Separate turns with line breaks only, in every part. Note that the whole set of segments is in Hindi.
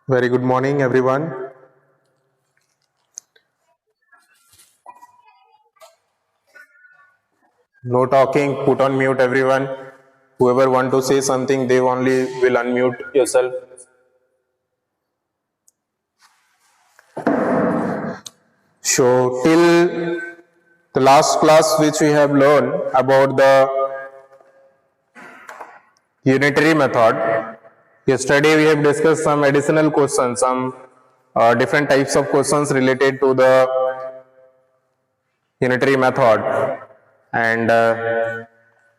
Very good morning, everyone. No talking, put on mute, everyone. Whoever want to say something, they only will unmute yourself. So, till the last class, which we have learned about the unitary method, yesterday we have discussed some additional questions, some different types of questions related to the unitary method, and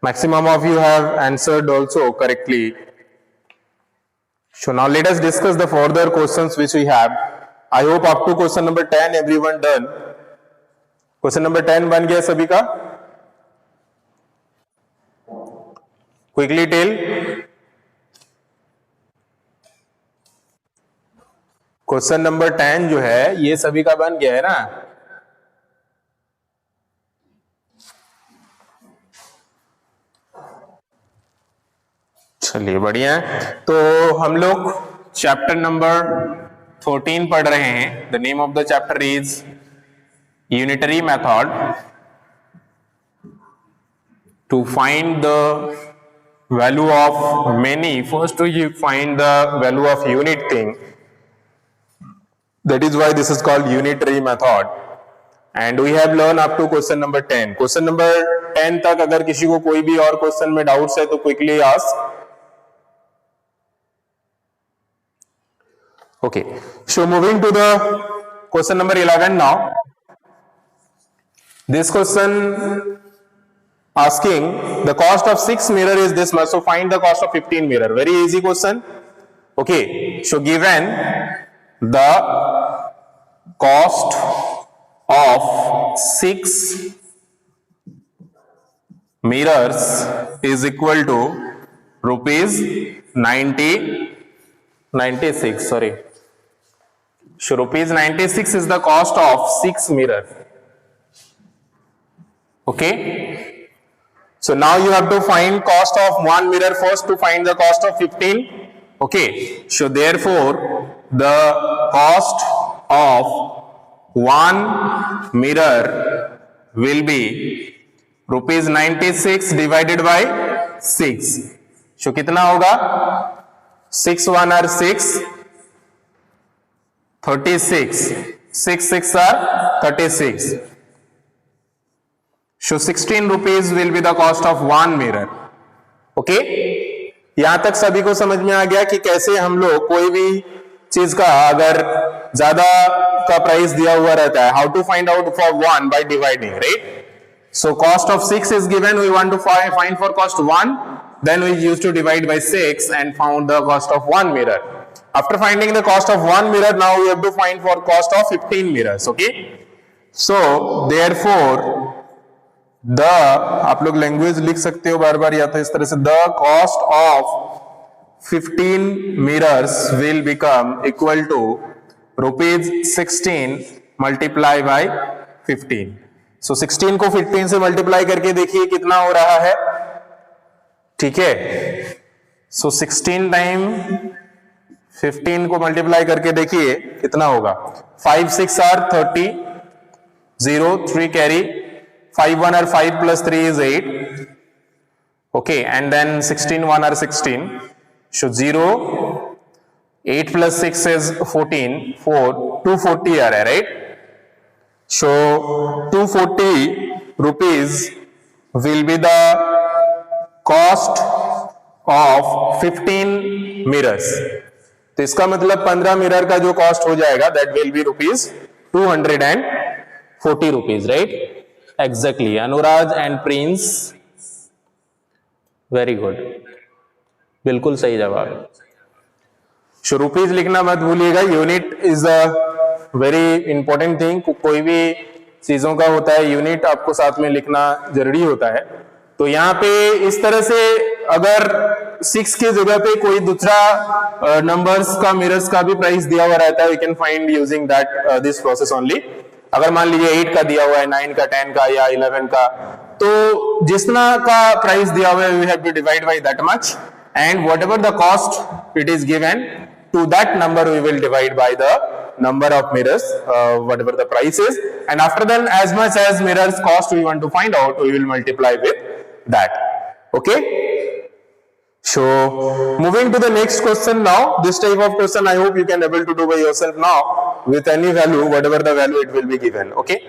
maximum of you have answered also correctly. So now let us discuss the further questions which we have. I hope up to question number 10 everyone done. Question number 10 बन गया सभी का? Quickly tell. क्वेश्चन नंबर 10 जो है ये सभी का बन गया है ना? चलिए बढ़िया है। तो हम लोग चैप्टर नंबर 14 पढ़ रहे हैं। The name of the chapter is unitary method to find the value of many. First you find the value of unit thing, that is why this is called unitary method. And we have learn up to question number 10। Question number 10 तक अगर किसी को कोई भी और क्वेश्चन में डाउट्स है तो quickly ask. Okay, so moving to the question number 11 now. This question asking the cost of 6 mirror is this much, so find the cost of 15 mirror. Very easy question. Okay, so given the cost of 6 mirrors is equal to rupees 96, sorry. So rupees 96 is the cost of 6 mirror. Okay. So now you have to find cost of 1 mirror first to find the cost of 15. Okay. So therefore the cost of 1 mirror will be rupees 96 divided by 6. So कितना होगा? 6 1 are 6, 36, 6 6 are 36. So 16 rupees will be the cost of 1 mirror. Okay? यहां तक सभी को समझ में आ गया कि कैसे हम लोग कोई भी चीज का अगर ज्यादा का प्राइस दिया हुआ रहता है, how to find out for 1 by dividing, right? So cost of 6 is given, we want to find for cost 1, then we used to divide by 6 and found the cost of 1 mirror. After finding the cost of 1 mirror, now we have to find for cost of 15 mirrors. Okay, so therefore the, आप लोग लैंग्वेज लिख सकते हो बार बार या तो इस तरह से, the cost of 15 mirrors will become equal to rupees 16 multiply by 15. So 16 को 15 से मल्टीप्लाई करके देखिए कितना हो रहा है। ठीक है, so 16 टाइम 15 को मल्टीप्लाई करके देखिए कितना होगा। 5 6 are 30, 0 3 carry, 5 1 are 5 plus 3 is 8. Okay, and then 16 1 are 16. So 0, 8 plus 6 is 14, 4, 240 आ रहा है, right? So 240 rupees will be the cost of 15 mirrors. तो इसका मतलब 15 मिरर का जो कॉस्ट हो जाएगा that will B rupees 240 rupees, right? Exactly, Anuraj and Prince, very good, बिल्कुल सही जवाब। सो रुपीज लिखना मत भूलिएगा, unit is a very important thing. कोई भी चीजों का होता है यूनिट आपको साथ में लिखना जरूरी होता है। तो यहाँ पे इस तरह से अगर 6 की जगह पे कोई दूसरा नंबर्स का मिरर्स का भी प्राइस दिया हुआ रहता है, we can find using that this process only. अगर मान लीजिए 8 का दिया हुआ है, 9 का, 10 का या 11 का, तो जितना का प्राइस दिया हुआ है we have to divide by that much, and whatever the cost it is given to that number we will divide by the number of mirrors, whatever the price is, and after then as much as mirrors cost we want to find out, we will multiply with that. Okay, so moving to the next question now. This type of question I hope you can able to do by yourself now with any value, whatever the value it will be given. Okay,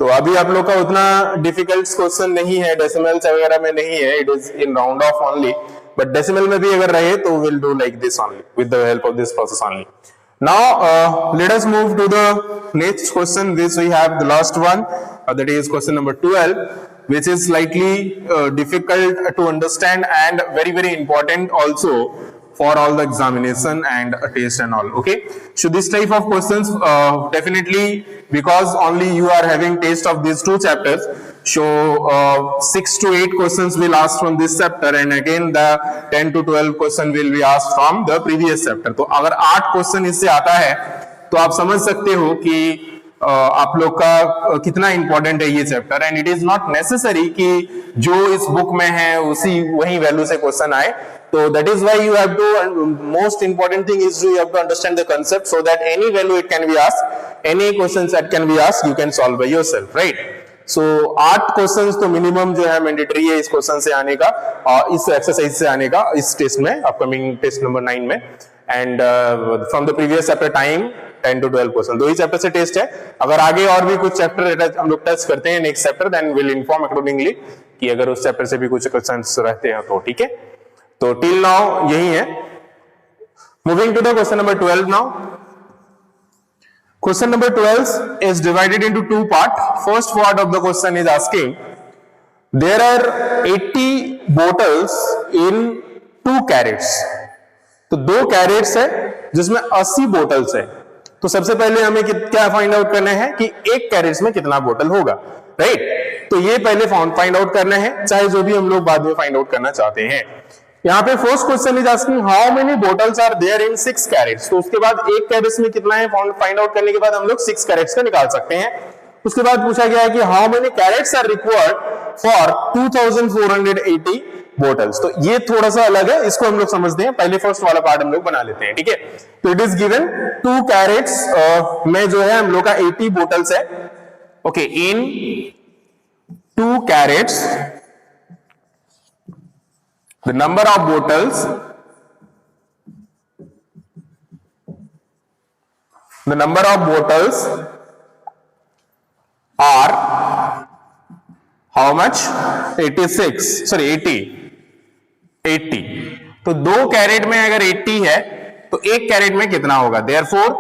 तो अभी आप लोग का उतना डिफिकल्ट क्वेश्चन नहीं है, डेसिमल्स वगैरह में नहीं है, it is in round of only, but decimal में भी अगर रहे तो will do like this only with the help of this process only. Now let us move to the next question. This we have the last one, that is question number 12, which is slightly difficult to understand and very very important also for all the examination and test and all. Okay, so this type of questions definitely, because only you are having taste of these two chapters, so 6 to 8 questions will ask from this chapter and again the 10 to 12 question will be asked from the previous chapter. तो अगर 8 क्वेश्चन इससे आता है तो आप समझ सकते हो कि आप लोग का कितना इंपॉर्टेंट है ये chapter. And it is not necessary कि जो इस बुक में है उसी वही वैल्यू से क्वेश्चन आए. So that is why you have to, most important thing is you have to understand the concept so that any value it can be asked, any questions that can be asked you can solve by yourself, right? So 8 questions तो मिनिमम जो है मैंडेटरी है इस क्वेश्चन से आने का, इस एक्सरसाइज से आने का, इस टेस्ट में, अपकमिंग टेस्ट नंबर 9 में. And from the previous chapter time 10 to 12 question, दो ही चैप्टर से टेस्ट है. अगर आगे और भी कुछ चैप्टर हम लोग टेस्ट करते हैं next chapter, then will inform accordingly कि अगर उस चैप्टर से भी कुछ क्वेश्चंस रहते हैं तो ठीक है. तो टिल नाउ यही है. Moving to the question number 12 now. Question number 12 is divided into two parts. First part of the question is asking, there are 80 bottles in 2 carats. तो 2 carats है जिसमें 80 bottles है. तो सबसे पहले हमें क्या फाइंड आउट करना है कि एक कैरेट्स में कितना बोतल होगा, राइट? तो ये पहले फाइंड आउट करना है, चाहे जो भी हम लोग बाद में फाइंड आउट करना चाहते हैं. यहाँ पे first question is asking how many bottles are there in 6 carats. तो उसके बाद एक कैरेट्स में कितना है फाइंड आउट करने के बाद हम लोग 6 कैरेट्स का निकाल सकते हैं. उसके बाद पूछा गया है कि how many carats are required for 2480 bottles. तो ये थोड़ा सा अलग है, इसको हम लोग समझते हैं. पहले फर्स्ट वाला पार्ट हम लोग बना लेते हैं, ठीक है? तो इट इज गिवन 2 कैरेट्स में जो है हम लोग का 80 बोटल्स है. Okay, in 2 carats the number of bottles are how much? 86, sorry 80. तो 2 कैरेट में अगर 80 है तो एक कैरेट में कितना होगा? Therefore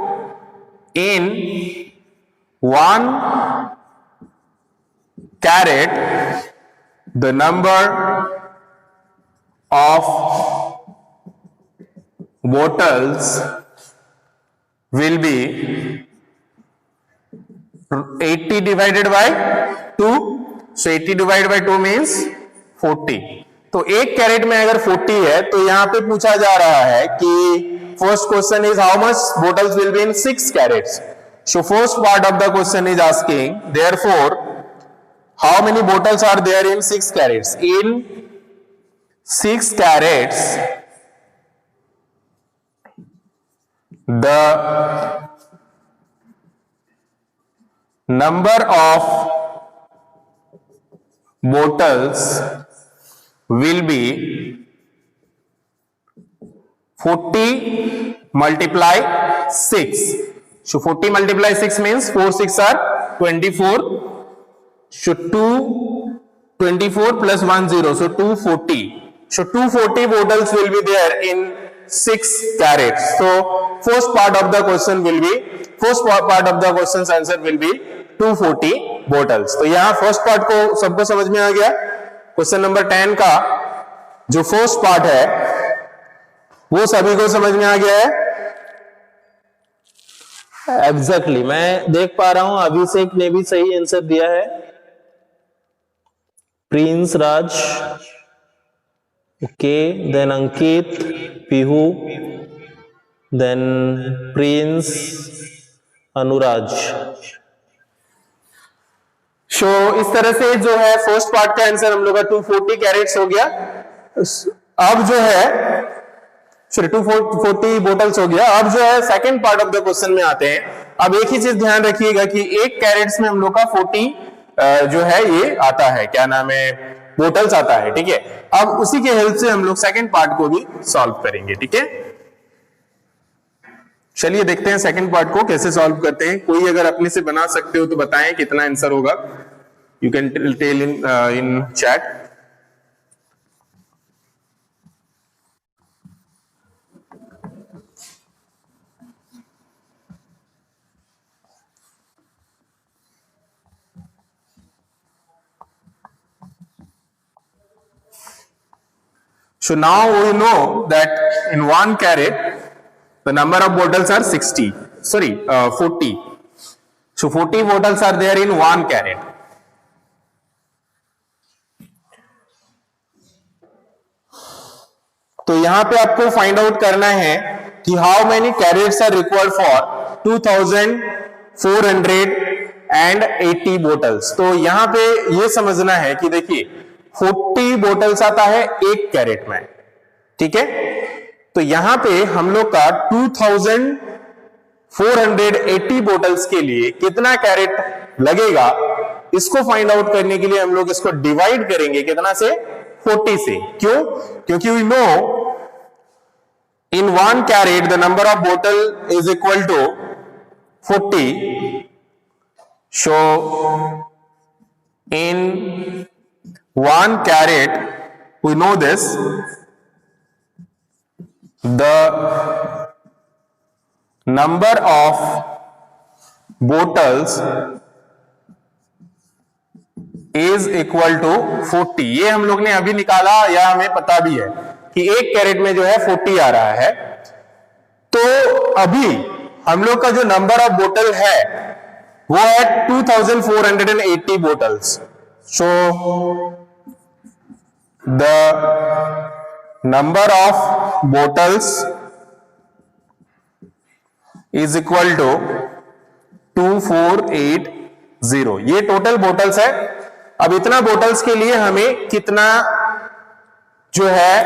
in 1 carat the number of bottles will be 80 divided by 2. So 80 divided by 2 means 40. तो एक कैरेट में अगर 40 है तो यहां पे पूछा जा रहा है कि first question is how much bottles will be in 6 carats. So first part of the question is asking therefore how many bottles are there in 6 carats. In 6 carats the number of bottles will be 40 multiply 6. So 40 multiply 6 means 4 6 are 24. So 224 plus 10, so 240. So 240 bottles will be there in 6 carats. So first part of the question's answer will be 240 bottles. तो यहाँ फर्स्ट पार्ट को सबको समझ में आ गया. क्वेश्चन नंबर 10 का जो फर्स्ट पार्ट है वो सभी को समझ में आ गया है. एग्जैक्टली मैं देख पा रहा हूं अभिषेक ने भी सही आंसर दिया है. प्रिंस राज, okay, then Ankit, Pihu, then Prince, Anuraj. So इस तरह से जो है फर्स्ट पार्ट का आंसर हम लोग का 240 कैरेट्स हो गया. अब जो है सॉरी 240 बोटल्स हो गया। अब जो है second part of the question में आते हैं। अब एक ही चीज ध्यान रखिएगा कि एक कैरेट्स में हम लोग का 40 जो है ये आता है, क्या नाम है, बोटल्स आता है, ठीक है। अब उसी के हेल्प से हम लोग सेकंड पार्ट को भी सॉल्व करेंगे, ठीक है। चलिए देखते हैं सेकंड पार्ट को कैसे सॉल्व करते हैं। कोई अगर अपने से बना सकते हो तो बताएं कितना आंसर होगा। You can tell in chat. So now we know that in 1 carat the number of bottles are 40. So 40 bottles are there in 1 carat. तो यहां पे आपको फाइंड आउट करना है कि how many carats are required for 2480 bottles. तो यहां पे ये समझना है कि देखिए 40 बोटल्स आता है एक कैरेट में, ठीक है। तो यहां पे हम लोग का 2480 बोटल्स के लिए कितना कैरेट लगेगा, इसको फाइंड आउट करने के लिए हम लोग इसको डिवाइड करेंगे कितना से, 40 से। क्यों? क्योंकि we know in 1 carat the number of bottle is equal to 40। So in 1 carat we know this, the number of bottles is equal to 40। ये हम लोग ने अभी निकाला या हमें पता भी है कि एक कैरेट में जो है 40 आ रहा है। तो अभी हम लोग का जो नंबर ऑफ बोतल है वो है 2480 bottles. So the number of bottles is equal to 2480। ये टोटल बोटल्स है। अब इतना बोटल्स के लिए हमें कितना जो है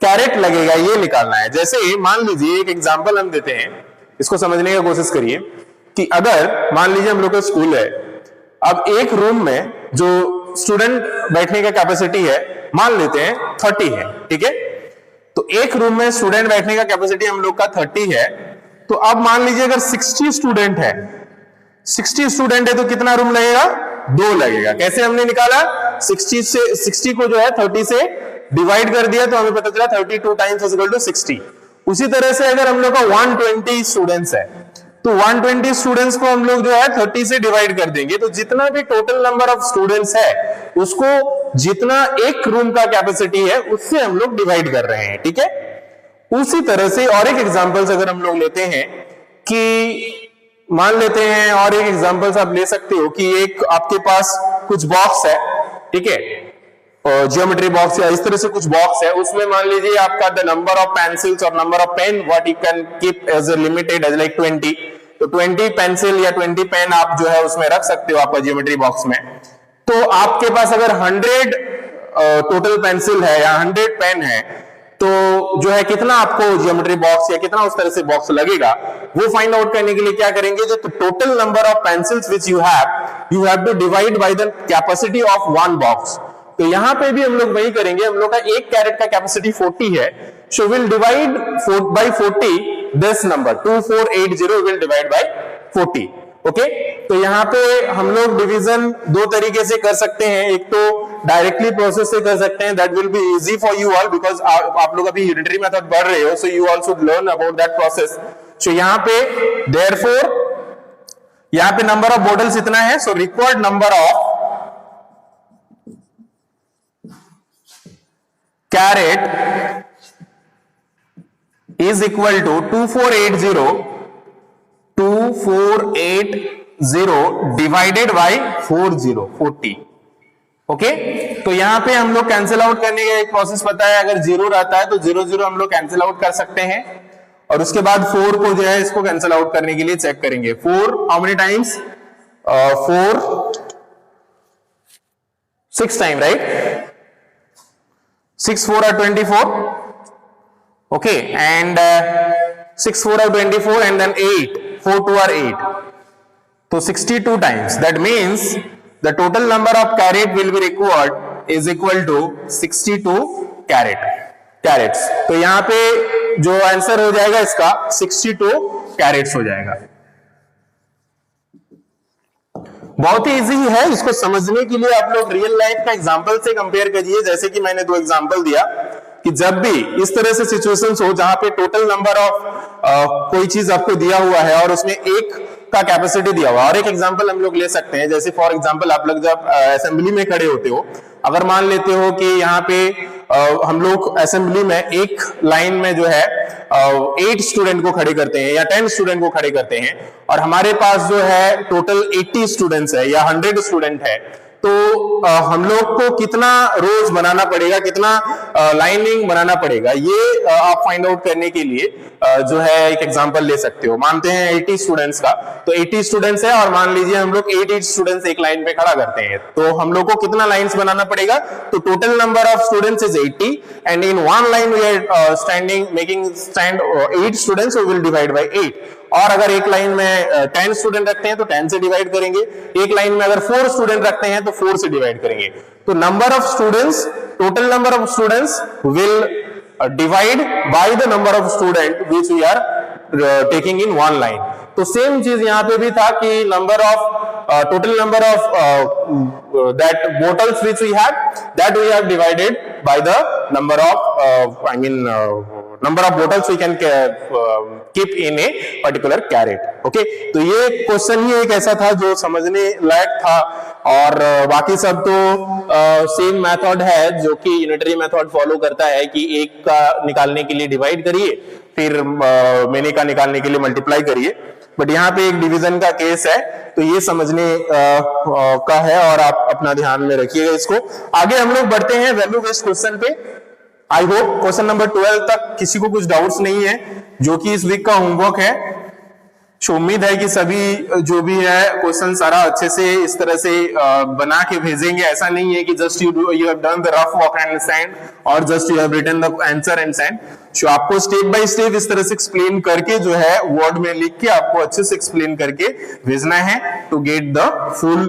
कैरेट लगेगा ये निकालना है। जैसे मान लीजिए एक एग्जांपल हम देते हैं, इसको समझने की कोशिश करिए कि अगर मान लीजिए हम लोग का स्कूल है, अब एक रूम में जो स्टूडेंट बैठने का कैपेसिटी है मान लेते हैं 30 है, ठीक है। तो एक रूम में स्टूडेंट बैठने का कैपेसिटी हम लोग का 30 है। तो अब मान लीजिए अगर 60 स्टूडेंट है, 60 स्टूडेंट है तो कितना रूम लगेगा, 2 लगेगा। कैसे हमने निकाला, 60 को जो है 30 से डिवाइड कर दिया तो हमें पता चला 32 टाइम्स इज इक्वल टू 60। उसी तरह से अगर हम लोग का 120 स्टूडेंट्स है तो 120 स्टूडेंट्स को हम लोग जो है 30 से डिवाइड कर देंगे, तो जितना भी टोटल नंबर ऑफ स्टूडेंट्स है उसको जितना एक रूम का कैपेसिटी है उससे हम लोग डिवाइड कर रहे हैं, ठीक है। उसी तरह से और एक एग्जांपल्स अगर हम लोग लेते हैं कि मान लेते हैं, और एक एग्जांपल्स आप ले सकते हो कि एक आपके पास कुछ बॉक्स है, ठीक है, ज्योमेट्री बॉक्स या इस तरह से कुछ बॉक्स है, उसमें मान लीजिए आपका द नंबर ऑफ पेंसिल्स और number of pen what you can keep as a limited as like 20। तो 20 पेंसिल या 20 पेन आप जो है उसमें रख सकते हो आपका ज्योमेट्री बॉक्स में। तो आपके पास अगर 100 टोटल पेंसिल है या 100 पेन है तो जो है कितना आपको ज्योमेट्री बॉक्स या कितना उस तरह से बॉक्स लगेगा वो फाइंड आउट करने के लिए क्या करेंगे, जो total number of pencils which you have to divide by the capacity of 1 box. तो यहां पे भी हम लोग वही करेंगे। हम लोग का एक कैरेट का कैपेसिटी 40 है, so will divide bye 40 this number 2480 will divide bye 40। Okay, तो यहाँ पे हम लोग डिवीजन 2 तरीके से कर सकते हैं। एक तो डायरेक्टली प्रोसेस से कर सकते हैं, that will be easy for you all because आप लोग अभी यूनिटरी मेथड पढ़ रहे हो, so you all should learn about that process. So यहाँ पे देयरफॉर यहाँ पे नंबर ऑफ बॉटल्स इतना है, so required number of carat is equal to 2480 divided by 40। Okay, तो यहां पे हम लोग कैंसिल आउट करने का एक प्रोसेस पता है। अगर 0 रहता है तो 0 हम लोग कैंसिल आउट कर सकते हैं, और उसके बाद 4 को जो है इसको कैंसिल आउट करने के लिए चेक करेंगे। 4 how many times, 4 6 time, right. 6 4 are 24, Okay, and 6 4 are 24 and then 8 4 2 are 8, so 62 times. That means the total number of carat will be required is equal to 62 carats. तो यहां पे जो आंसर हो जाएगा इसका 62 कैरेट्स हो जाएगा। बहुत ही इजी है, इसको समझने के लिए आप लोग रियल लाइफ का एग्जांपल से कंपेयर करिए। जैसे कि मैंने 2 एग्जांपल दिया कि जब भी इस तरह से सिचुएशंस हो जहां पे टोटल नंबर ऑफ कोई चीज आपको दिया हुआ है और उसमें एक का कैपेसिटी दिया हुआ, और एक एग्जांपल हम लोग ले सकते हैं। जैसे फॉर एग्जांपल आप लोग जब असेंबली में खड़े होते हो, अगर मान लेते हो कि यहाँ पे हम लोग असेंबली में एक लाइन में जो है 8 स्टूडेंट को खड़े करते हैं या 10 स्टूडेंट को खड़े करते हैं, और हमारे पास जो है टोटल 80 स्टूडेंट्स है या 100 स्टूडेंट है, तो हम लोग को कितना रोज बनाना पड़ेगा, कितना लाइनिंग बनाना पड़ेगा, ये आप फाइंड आउट करने के लिए जो है एक एग्जांपल ले सकते हो। मानते हैं 80 स्टूडेंट्स का, तो 80 स्टूडेंट्स है और मान लीजिए हम लोग 8 स्टूडेंट्स एक लाइन पे खड़ा करते हैं, तो हम लोग को कितना लाइंस बनाना पड़ेगा? तो total number of students is 80 and in one line we are standing making stand 8 students, we will divide by 8। और अगर एक लाइन में 10 स्टूडेंट रखते हैं तो 10 से डिवाइड करेंगे, एक लाइन में अगर 4 स्टूडेंट रखते हैं तो 4 से डिवाइड करेंगे। तो number of students, total number of students will divide by the number of student which we are taking in one line. तो सेम चीज यहां पे भी था कि number of total number of that bottles which we have, that we have divided by the number of number of bottles we can keep in a particular carrot. Okay, तो ये क्वेश्चन ही एक ऐसा था जो समझने लायक था, और बाकी सब तो सेम मेथड है जो कि यूनिटरी मेथड फॉलो करता है कि एक का निकालने के लिए डिवाइड करिए, फिर मेनी का निकालने के लिए मल्टीप्लाई करिए। बट यहाँ पे एक डिवीजन का केस है, तो ये समझने का है और आप अपना ध्यान में रखिएगा इसको। आगे हम लोग बढ़ते हैं वैल्यू बेस्ड क्वेश्चन पे। आई होप क्वेश्चन नंबर 12 तक किसी को कुछ डाउट्स नहीं है, जो कि इस वीक का होमवर्क है। उम्मीद है कि सभी जो भी है क्वेश्चन सारा अच्छे से इस तरह से बना के भेजेंगे। ऐसा नहीं है कि just you have done the rough work and send, और just you have written the answer and send. So आपको स्टेप बाय स्टेप इस तरह से एक्सप्लेन करके जो है वर्ड में लिख के आपको अच्छे से एक्सप्लेन करके भेजना है to get the full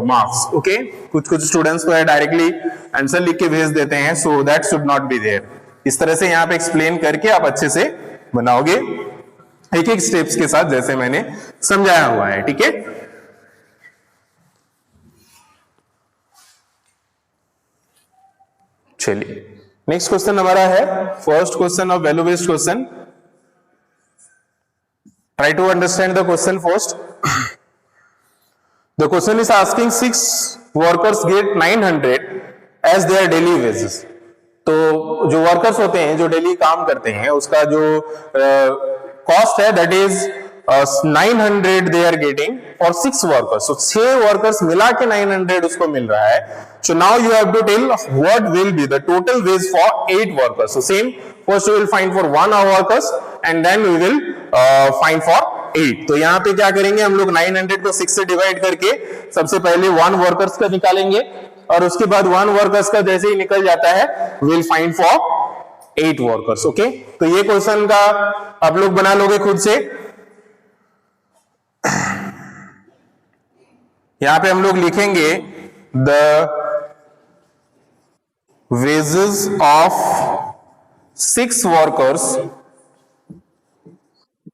marks. Okay, कुछ स्टूडेंट्स को है डायरेक्टली आंसर लिख के भेज देते हैं, so that should not be there. इस तरह से यहाँ पे एक्सप्लेन करके आप अच्छे से बनाओगे एक एक स्टेप्स के साथ, जैसे मैंने समझाया हुआ है। ठीक है, चलिए नेक्स्ट क्वेश्चन हमारा है first question of value based question. Try to understand the question first. The question is asking 6 workers get 900 as their daily wages. तो जो वर्कर्स होते हैं जो डेली काम करते हैं उसका जो कॉस्ट है that is 900 they are getting for 6 workers. So 6 workers मिला के 900 उसको मिल रहा है। So now you have to tell what will be the total wage for 8 workers. So same, first we will find for 1 workers and then we will find for 8। तो यहाँ पे क्या करेंगे हम लोग 900 को 6 से डिवाइड करके सबसे पहले 1 वर्कर्स का निकालेंगे, और उसके बाद 1 वर्कर्स का जैसे ही निकल जाता है will find for 8 workers. Okay, तो ये क्वेश्चन का आप लोग बना लोगे खुद से। यहां पे हम लोग लिखेंगे the wages of 6 workers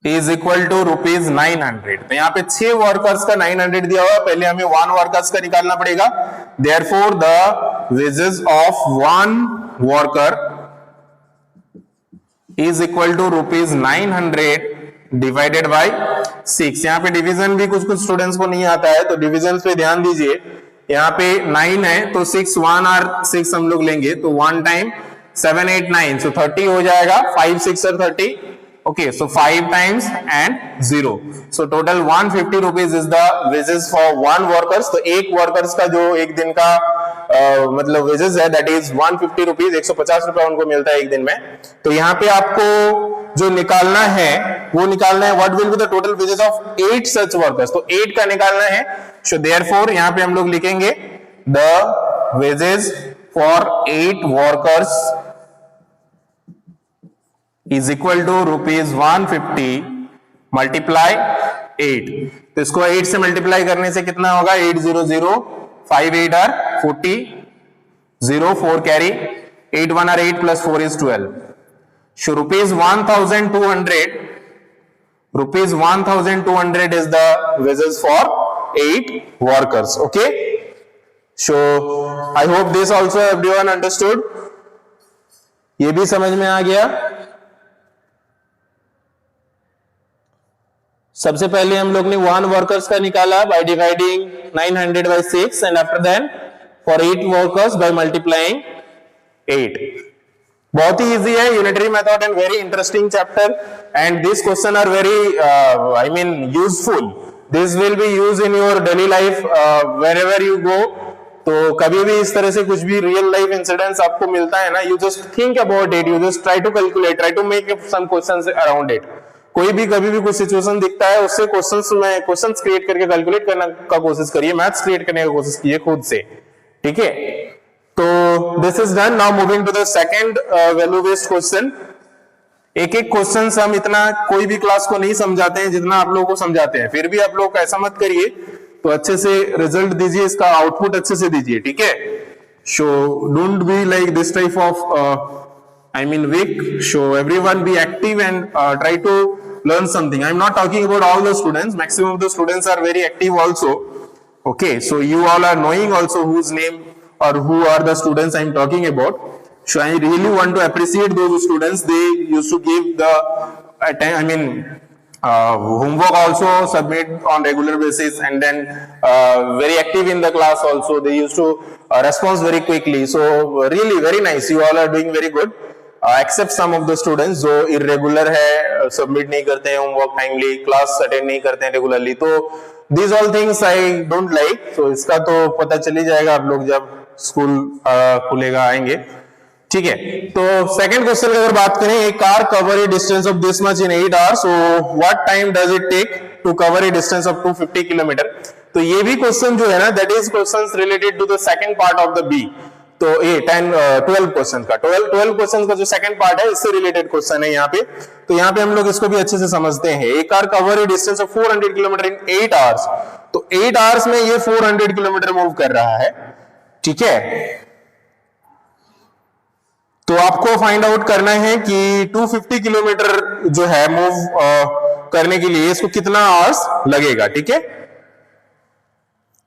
is equal to ₹900। तो यहाँ पे 6 वर्कर्स का 900 दिया हुआ, पहले हमें 1 वर्कर्स का निकालना पड़ेगा। Therefore the wages of 1 worker is equal to ₹900 divided by 6। यहाँ पे डिवीजन भी कुछ स्टूडेंट्स को नहीं आता है, तो डिवीजन पे ध्यान दीजिए। यहाँ पे 9 है तो 6 1 और 6 हम लोग लेंगे, तो 1 टाइम 7 8 9, सो 30 हो जाएगा। 5 6 और 30, okay, so 5 times and 0, so total 150 rupees is the wages for 1 workers। तो एक वर्कर्स का जो एक दिन का मतलब वेजेस है दैट इज 150 रुपीज, 150 रुपया उनको मिलता है एक दिन में। तो यहाँ पे आपको जो निकालना है वो निकालना है what will be the total wages of 8 such workers. तो 8 का निकालना है, सो देयरफॉर यहाँ पे हम लोग लिखेंगे the wages for 8 workers is equal to ₹150 multiply 8। तो इसको 8 से मल्टीप्लाई करने से कितना होगा, 800 5 8 are 40 0 4 carry 8 1 are 8 plus 4 is 12. So rupees 1200 is the wages for 8 workers. Okay, so I hope this also everyone understood. ये भी समझ में आ गया। सबसे पहले हम लोग ने 1 वर्कर्स का निकाला by dividing 900 by 6 and after that for 8 workers by multiplying 8. बहुत ही इजी है, unitary method and very interesting chapter and this question are very I mean useful. This will be use in your daily life wherever you go. तो कभी भी इस तरह से कुछ भी रियल लाइफ इंसिडेंट्स आपको मिलता है ना, you just think about it, you just try to calculate, try to make some questions around it. कोई भी कभी भी कुछ सिचुएशन दिखता है उससे क्वेश्चंस क्रिएट करके कैलकुलेट करने का कोशिश करिए, मैथ्स क्रिएट करने का कोशिश कीजिए खुद से, ठीक है। तो this is done. Now moving to the second value based question. एक एक क्वेश्चन हम इतना कोई भी क्लास को नहीं समझाते हैं जितना आप लोगों को समझाते हैं, फिर भी आप लोग ऐसा मत करिए, तो अच्छे से रिजल्ट दीजिए, इसका आउटपुट अच्छे से दीजिए, ठीक है। So don't be like this type of I mean weak. So everyone be active and try to learn something. I'm not talking about all the students. Maximum of the students are very active also. Okay, so you all are knowing also whose name or who are the students I'm talking about. So I really want to appreciate those students. They used to give the homework also submit on regular basis and then very active in the class also. They used to respond very quickly. So really very nice. You all are doing very good. Except some of the students जो इरेगुलर है, सबमिट नहीं करते हैं होमवर्क टाइमली, क्लास अटेंड नहीं करते हैं रेगुलरली, तो these all things I don't like. So इसका तो पता चल ही जाएगा आप लोग जब स्कूल खुलेगा आएंगे, ठीक है। तो सेकंड क्वेश्चन की अगर बात करें, a car cover a distance of this much in 8 hours, so what time does it take to cover a distance of 250 kilometre. तो ये भी क्वेश्चन जो है ना, that is question related to the second part of the B. तो ये 12 क्वेश्चन का 12 क्वेश्चन का जो सेकंड पार्ट है इससे रिलेटेड क्वेश्चन है यहाँ पे। तो यहाँ पे हम लोग इसको भी अच्छे से समझते हैं। एक car cover a distance of 400 kilometre in 8 hours, तो 8 hours में ये 400 किलोमीटर मूव कर रहा है, ठीक है। तो आपको फाइंड आउट करना है कि 250 किलोमीटर जो है मूव करने के लिए इसको कितना आवर्स लगेगा, ठीक है।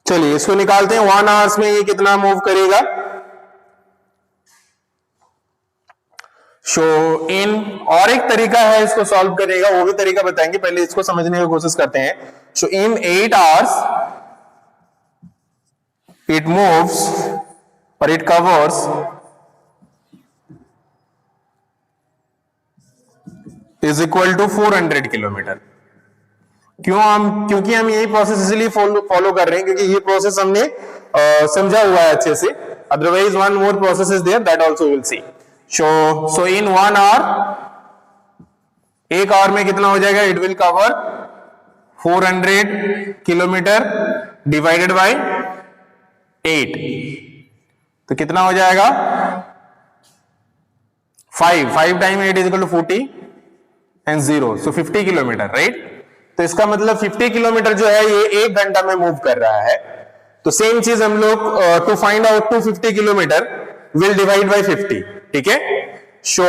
चलिए इसको निकालते हैं। 1 hours में ये कितना मूव करेगा। इन और एक तरीका है इसको सॉल्व करेगा, वो भी तरीका बताएंगे, पहले इसको समझने की कोशिश करते हैं। So in 8 hours it moves और it covers is equal to 400 kilometre. क्योंकि हम यही प्रोसेस इसलिए फॉलो कर रहे हैं क्योंकि ये प्रोसेस हमने समझा हुआ है अच्छे से। Otherwise one more process is there, that also will see. So in 1 hour, एक आवर में कितना हो जाएगा, it will cover 400 kilometre divided by 8, तो कितना हो जाएगा 5 time 8 is equal to 40 and 0, so 50 kilometre, right. तो इसका मतलब 50 किलोमीटर जो है ये 1 घंटा में मूव कर रहा है। तो सेम चीज हम लोग to find out 250 kilometre will divide by 50, ठीक है। So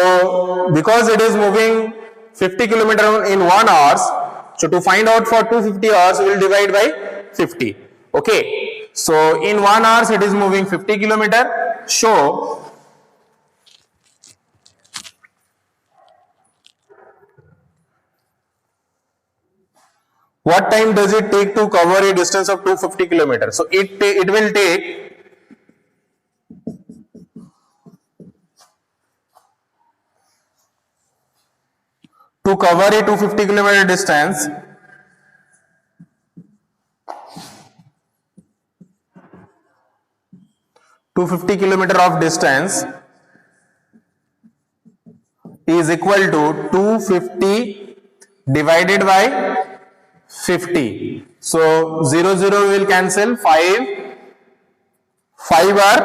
because it is moving 50 kilometre in 1 hour, so to find out for 250 hours we will divide by 50. Okay, so in 1 hour it is moving 50 kilometer. So what time does it take to cover a distance of 250 kilometers? So it will take to cover a 250 kilometer distance, of distance is equal to 250 divided by 50. So 0 will cancel, 5 are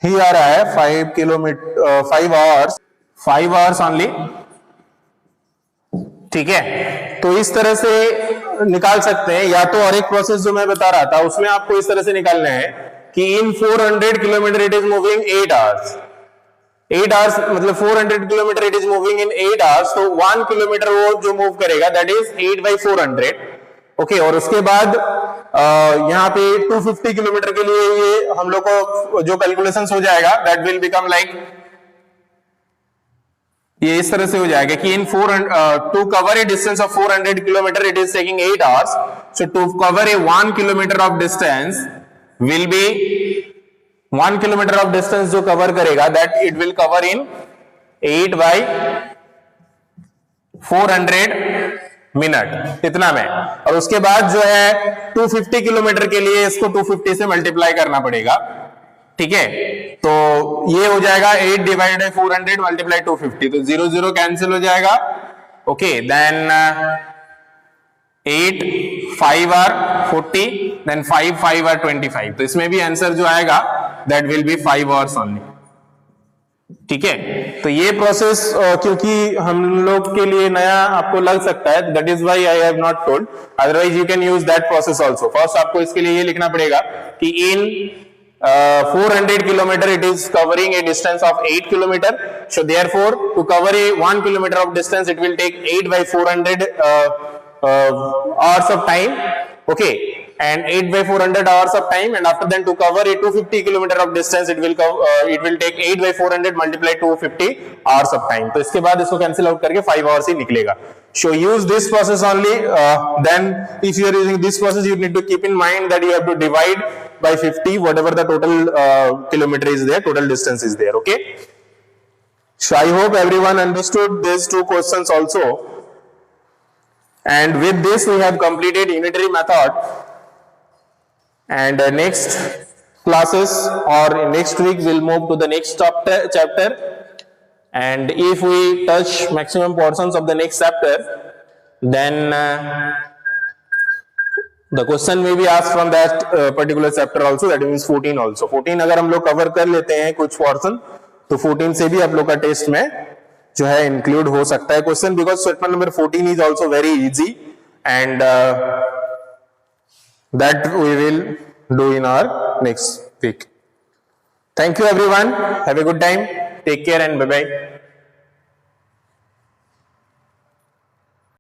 ही आ रहा है 5 hours 5 hours only. ठीक है, तो इस तरह से निकाल सकते हैं। या तो और एक प्रोसेस जो मैं बता रहा था उसमें आपको इस तरह से निकालना है कि इन 400 kilometre it is moving 8 hours. 8 hours मतलब 400 kilometre it is moving in 8 hours, तो 1 किलोमीटर वो जो मूव करेगा दैट इज 8/400. ओके, और उसके बाद यहाँ पे 250 किलोमीटर के लिए ये हम लोग को जो कैलकुलेशंस हो जाएगा दैट विल बिकम लाइक, ये इस तरह से हो जाएगा कि in to cover a distance of 400 kilometre it is taking 8 hours. So to cover a 1 kilometre of distance will be 1 kilometre of distance जो कवर करेगा that it will cover in 8/400 minute, इतना में। और उसके बाद जो है 250 किलोमीटर के लिए इसको 250 से मल्टीप्लाई करना पड़ेगा। ठीक है, तो ये हो जाएगा 8/400 मल्टीप्लाई 250, तो 0 0 कैंसिल हो जाएगा। ओके, देन 8 5 are 40, देन 5 5 are 25, तो इसमें भी आंसर जो आएगा that will B 5 hours only. ठीक है, तो ये प्रोसेस क्योंकि हम लोग के लिए नया आपको लग सकता है, that is why I have not told, otherwise you can use that process also. First आपको इसके लिए ये लिखना पड़ेगा कि इन 400 kilometer it is covering a distance of 8 kilometer, so therefore to cover a 1 kilometer of distance it will take 8/400 hours of time. Okay, and 8/400 hours of time, and after then to cover a 250 kilometer of distance it will take 8/400 multiply 250 hours of time. तो इसके बाद इसको कैंसिल आउट करके 5 hours ही निकलेगा. So use this process only. Then if you are using this process you need to keep in mind that you have to divide by 50 whatever the total kilometer is there, total distance is there. Okay, so I hope everyone understood these two questions also, and with this we have completed unitary method. And next classes or next week we'll move to the next chapter, and if we touch maximum portions of the next chapter then the question may be asked from that particular chapter also, that means 14 also. 14 अगर हम लोग कवर कर लेते हैं कुछ पोर्शन तो 14 से भी आप लोग का टेस्ट में जो है इंक्लूड हो सकता है question, because chapter number 14 is also very easy, and that we will do in our next week. Thank you everyone, have a good time, take care and bye bye.